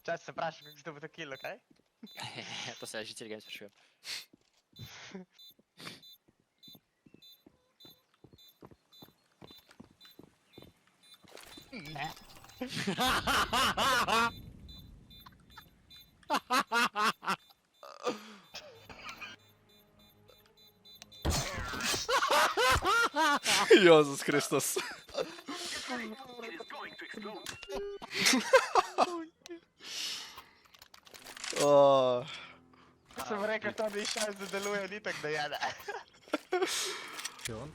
Čas se vprašam, kako se to bo to kilo, kaj? To se že cel game sprašujem. Ne. Jezus Kristus. Sem rekel, to bi šel, da deluje, ni tak da jede. Kje on?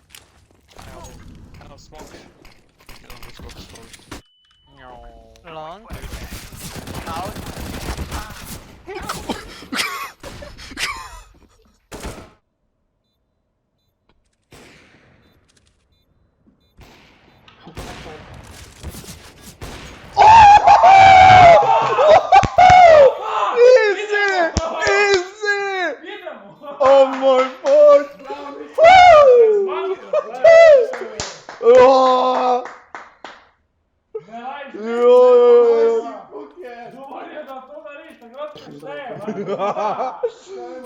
Evo, smoke. Long. Out. Oh moj bog!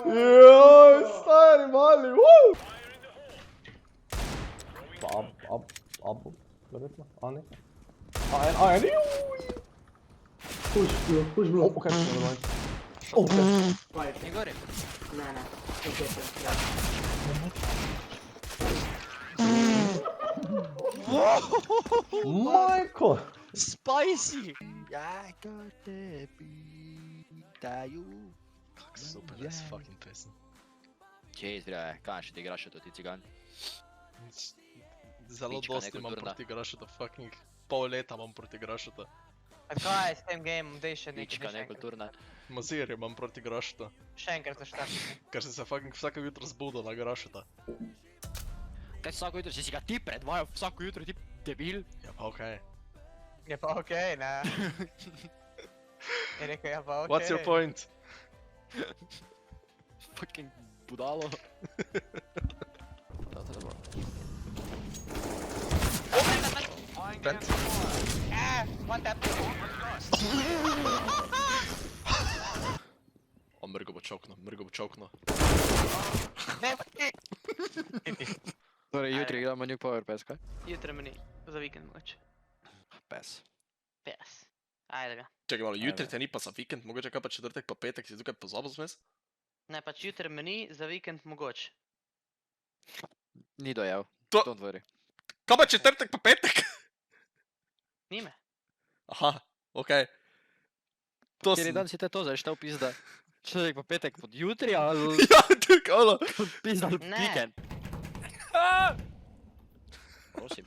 Joj, stari mali, verjetno, a ne? A en, Push blue. ok, nevermind. Ok. Ni gori. Ne. Majko! Spicy! I got the pitaju. Kak super, da si fucking pesen. Čez, bre, kaj še ti igraš to ti cigan? Zelo Pička dosti imam nekulturna. proti Grašeta, fucking pol leta imam proti Grašeta. A kaj je s tem gameom, dej še nekaj, Pička dej še enkrat. nekulturna. Mazir imam proti Grašeta, Še enkrat zaštapiti. ker sem se fucking vsako jutro zbudil na Grašeta. Kaj vsako jutro si ga ti predvajal, vsako jutro ti debil? Ja pa okej. Je pa okej, ne? Je rekel, je pa okej. What's your point? Fucking budalo. Vent. One tap. O, mrgo bo čokno. Ne, Torej, jutri igramo New Power PES, kaj? jutri meni, za vikend mogoče. PES. Pes. Ajde ga. Čekaj malo, jutri te ni pa za vikend, mogoče kaj pa četrtek pa petek, si tukaj pozabil zmes? Ne, pač jutri meni, za vikend mogoče. Ni dojel. To- Don't worry. Kaj pa četrtek pa petek? Nime. Aha, okej. To Kateri sem... dan si te to zaštel pizda? Človek pa petek pod jutri, ali Ja, tukaj, ono. pizda ali Ne. vikend? Prosim.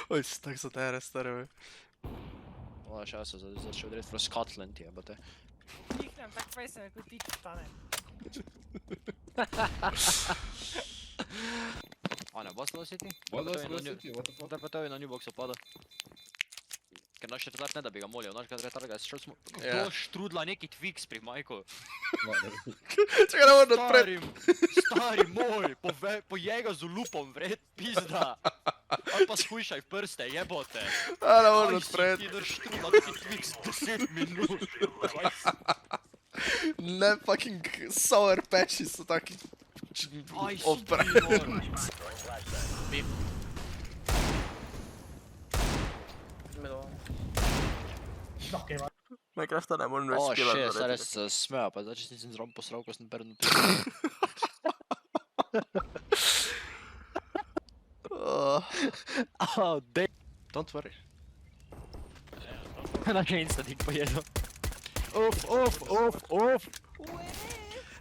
Oj, si tak zatere, stare, vej. Ova šasa začel odreti v Scotland, jebate. Kliknem, tak fejsem, kot ti stane. A ne, boste nositi? What Da the fuck? pa to je na Newboxu pada. Ker naš retard ne da bi ga molil, naš retard ga je šel smo... Ja. To štrudla neki Twix pri majku. Čekaj, ne moram odpret. Stari moj, pojej ga z lupom, vred pizda. Ali pa skušaj v prste, jebote. A, ne moram odpret. Aj si ti štrudla neki Twix 10 minut. Ne, fucking sour patchi so taki... Aj si Odpret. ti moj. Minecrafta ne morem O, še, stare se smeja, pa zdaj če nisem zrom posral, ko sem perno Oh, dej. Don't worry. Na še instanik pojedel. Uf.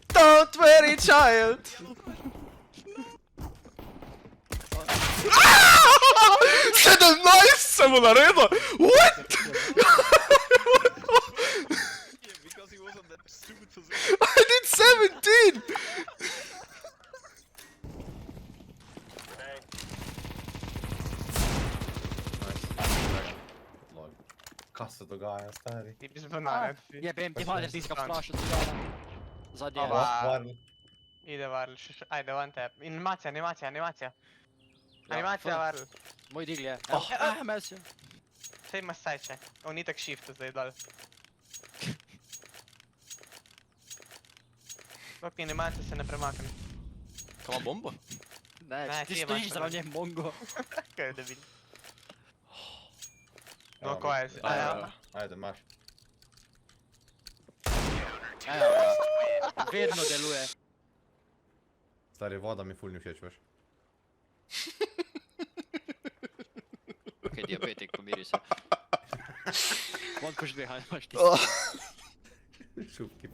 Don't worry, child! 17 sem mu naredil! What? I did 17! Kaj se dogaja, stari? Ti bi zbanal. Jebem, ti mater, ti si ga flash od cigara. Zadnje. Ova. Varni. Ide varl, ajde, one tap. Animacija. Ja, Animacija fuck. varl. Moj digl je. Oh. Mes je. Sej imaš sajče. On ni tak shift zdaj dol. Dok ti animacija se ne premakne. Kaj ima bombo? Ne, Ne, ti ti stojiš imaš zraven nje mongo. Kaj je debil. Evo No, ga. ko je si? Ja, ja, Aja. ja. Ajde, imaš. Evo ga. Vedno deluje. Stari, voda mi ful ni všeč, veš. Okej, diabetik, pomiri se. Von požvehaj, imaš ti. Šupki